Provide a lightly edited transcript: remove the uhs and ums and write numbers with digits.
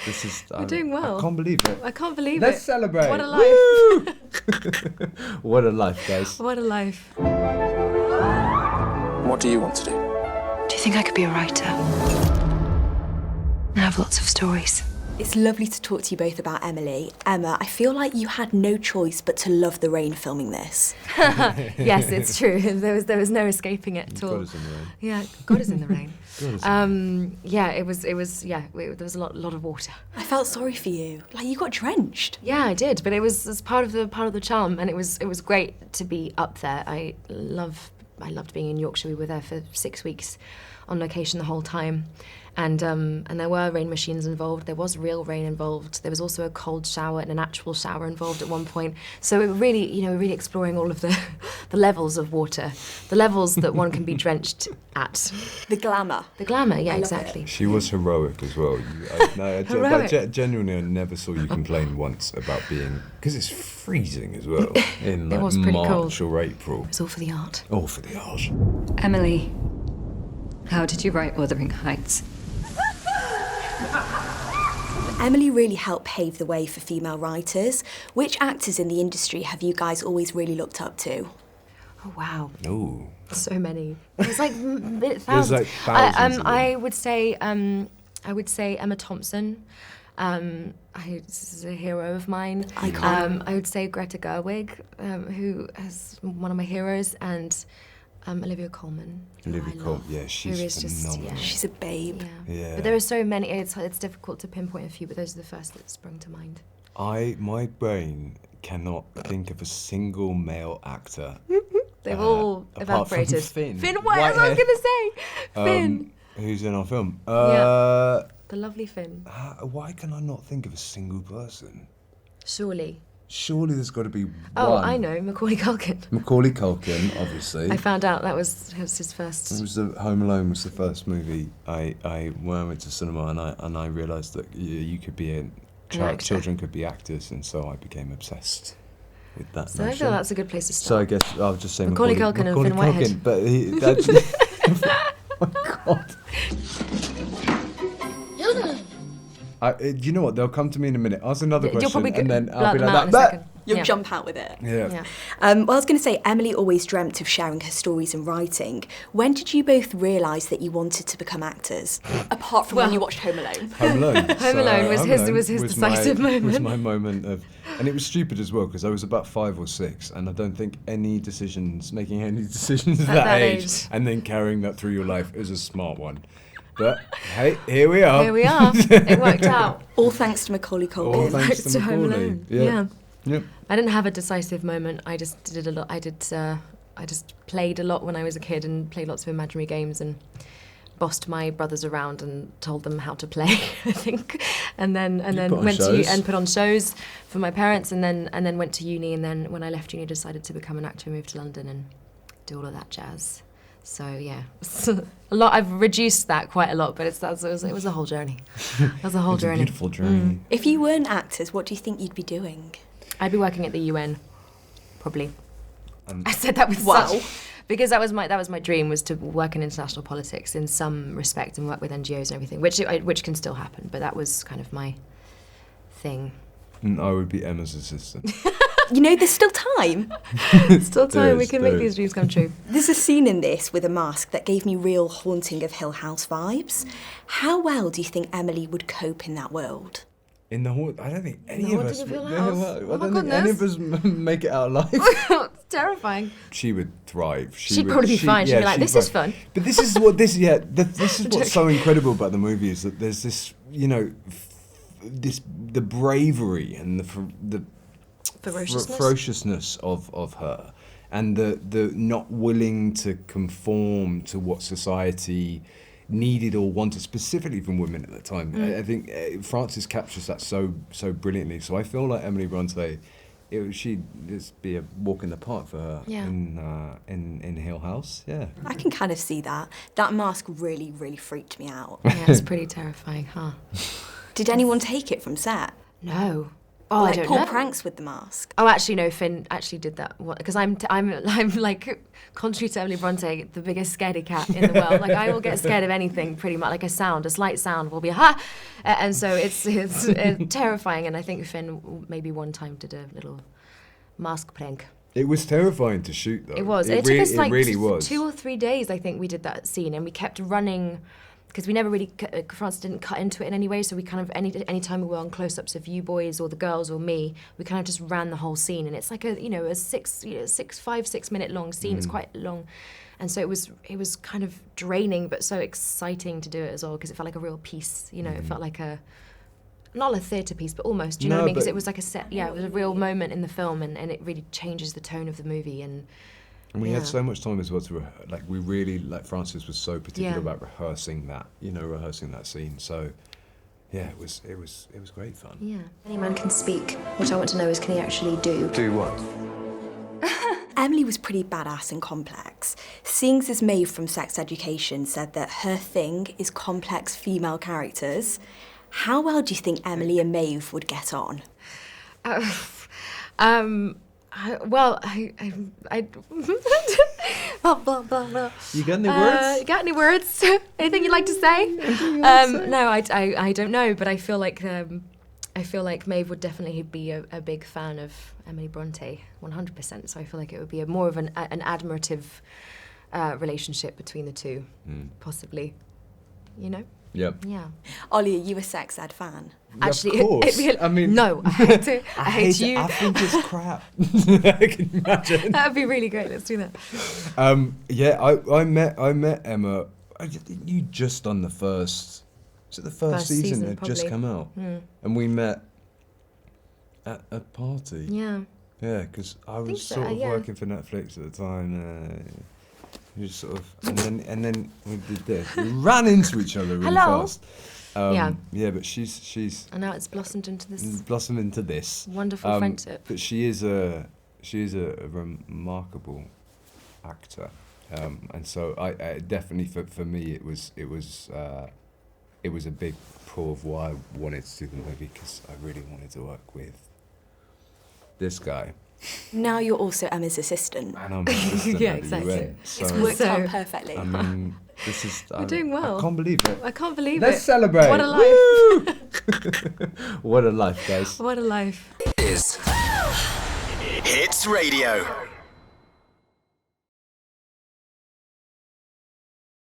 This is. We're doing well. I can't believe it. I can't believe Let's it. celebrate. What a life. What a life, guys. What a life. What do you want to do? Do you think I could be a writer? I have lots of stories. It's lovely to talk to you both about Emily. Emma, I feel like you had no choice but to love the rain filming this. Yes, it's true. There was no escaping it at all. God is in the rain. Yeah, God is in the rain. God is in Yeah, there was a lot of water. I felt sorry for you. Like, you got drenched. Yeah, I did, but it was part of the charm, and it was great to be up there. I loved being in Yorkshire. We were there for 6 weeks on location the whole time. And there were rain machines involved. There was real rain involved. There was also a cold shower and an actual shower involved at one point. So it really exploring all of the levels of water, the levels that one can be drenched at. The glamour. The glamour, yeah, love exactly. She was heroic as well. Heroic. Genuinely, I never saw you complain once about being, because it's freezing as well in It was pretty March cold. or April. It was all for the art. All for the art. Emily, how did you write Wuthering Heights? Emily really helped pave the way for female writers. Which actors in the industry have you guys always really looked up to? Oh wow, Ooh. so many. There's like thousands. There's like thousands of them. I would say Emma Thompson. This is a hero of mine. Icon. I would say Greta Gerwig, who is one of my heroes, and Olivia Colman. who Olivia I Colman, love, yeah, who she's is just, phenomenal. yeah. She's a babe. Yeah. But there are so many. It's difficult to pinpoint a few, but those are the first that sprung to mind. My brain cannot think of a single male actor. They've all apart from evaporated. Finn. Finn, what was I Whitehead. going to say? Finn. Who's in our film. Yeah. The lovely Finn. Why can I not think of a single person? Surely. Surely there's got to be Oh, one. I know, Macaulay Culkin. Macaulay Culkin, obviously. I found out that was his first. It was Home Alone was the first movie I went to cinema and I realised that you could be actor. children could be actors, and so I became obsessed with that. So I notion. feel that's a good place to So start. I guess I'll just say Macaulay Culkin and Finn Whitehead. But that's oh my God. You know what? They'll come to me in a minute. Ask another You'll question, probably and then I'll blurt be them like out in that. a second. You'll Yeah. jump out with it. Yeah. Yeah. Well, I was going to say, Emily always dreamt of sharing her stories and writing. When did you both realise that you wanted to become actors? Apart from when you watched Home Alone. Home Alone. Home Alone was Home his- Alone was his decisive Was moment. my moment of, and it was stupid as well because I was about 5 or 6, and I don't think making any decisions at that age. and then carrying that through your life is a smart one. But hey, here we are. Here we are. It worked out. All thanks to Macaulay Culkin. All thanks to Home Macaulay. Alone. Yeah. Yep. I didn't have a decisive moment. I just did a lot. I just played a lot when I was a kid and played lots of imaginary games and bossed my brothers around and told them how to play. I think, and then put on went shows. and put on shows for my parents, and then went to uni. And then when I left uni, decided to become an actor, moved to London, and do all of that jazz. So yeah, a lot. I've reduced that quite a lot, but it was a whole journey. It was a whole It's a journey. beautiful journey. If you weren't actors, what do you think you'd be doing? I'd be working at the UN, probably. And I said that with Wow. such, because that was my dream, was to work in international politics in some respect and work with NGOs and everything, which can still happen. But that was kind of my thing. And I would be Emma's assistant. You know, there's still time. Still There time. We is, can there make is. these dreams come true. There's a scene in this with a mask that gave me real Haunting of Hill House vibes. How well do you think Emily would cope in that world? In the I don't think any The of Haunting us. of Hill would- House? I Oh my don't think any of us make it out alive. It's terrifying. She would thrive. She'd probably be fine. She'd be like, "This is fun." But this is what this is what's so incredible about the movie is that there's this the bravery and the Ferociousness. ferociousness of her, and the not willing to conform to what society needed or wanted specifically from women at the time. I think Frances captures that so brilliantly. So I feel like Emily Bronte, she'd just be a walk in the park for her Yeah. in Hill House. Yeah. I can kind of see that. That mask really, really freaked me out. Yeah, it's pretty terrifying, huh? Did anyone take it from set? No. Oh, I like don't pull know. pranks with the mask? Oh, actually, no. Finn actually did that because I'm like, contrary to Emily Bronte, the biggest scaredy cat in the world. Like, I will get scared of anything pretty much. Like a slight sound will be ha, and so it's terrifying. And I think Finn maybe one time did a little mask prank. It was terrifying to shoot, though. It was. It took us like it really was. 2 or 3 days. I think we did that scene, and we kept running. Because we never really, Francis didn't cut into it in any way, so we kind of, any time we were on close-ups of you boys or the girls or me, we kind of just ran the whole scene. And it's like a 5-6 minute long scene. It's quite long. And so it was kind of draining, but so exciting to do it as well, because it felt like a real piece, it felt like not a theatre piece, but almost, do you know what I mean? Because it was like it was a real moment in the film, and it really changes the tone of the movie. And we had so much time as well to we really, Francis was so particular about rehearsing that scene. So yeah, it was great fun. Yeah. Any man can speak. What I want to know is, can he actually do? Do what? Emily was pretty badass and complex. Sings as Maeve from Sex Education said that her thing is complex female characters. How well do you think Emily and Maeve would get on? Well, I blah, blah, blah, blah. You got any words? You got any words? Anything you'd like to say? No, I don't know, but I feel like Maeve would definitely be a big fan of Emily Bronte, 100%. So I feel like it would be more of an admirative relationship between the two, possibly. Yep. Yeah. Ollie, are you a Sex Ed fan? Actually, of course. I mean, no, I hate it. I hate you. I think it's crap. Can you imagine? That would be really great. Let's do that. Yeah, I met Emma. You just done the first. Was it the first season that had just come out? And we met at a party. Yeah. Yeah, because I was sort of working for Netflix at the time. We just sort of, and then we did this. We ran into each other really fast. Yeah, but she's. And now it's blossomed into this. Wonderful friendship. But she is a remarkable actor, and so I definitely for me it was a big pull of why I wanted to do the movie, because I really wanted to work with this guy. Now you're also Emma's assistant. And I'm assistant Yeah, at the exactly. UN, so, It's worked out perfectly. I mean, this is. We're doing well. I can't believe it. I can't believe Let's it. celebrate. What a life. Woo! What a life, guys. What a life. Hits Radio.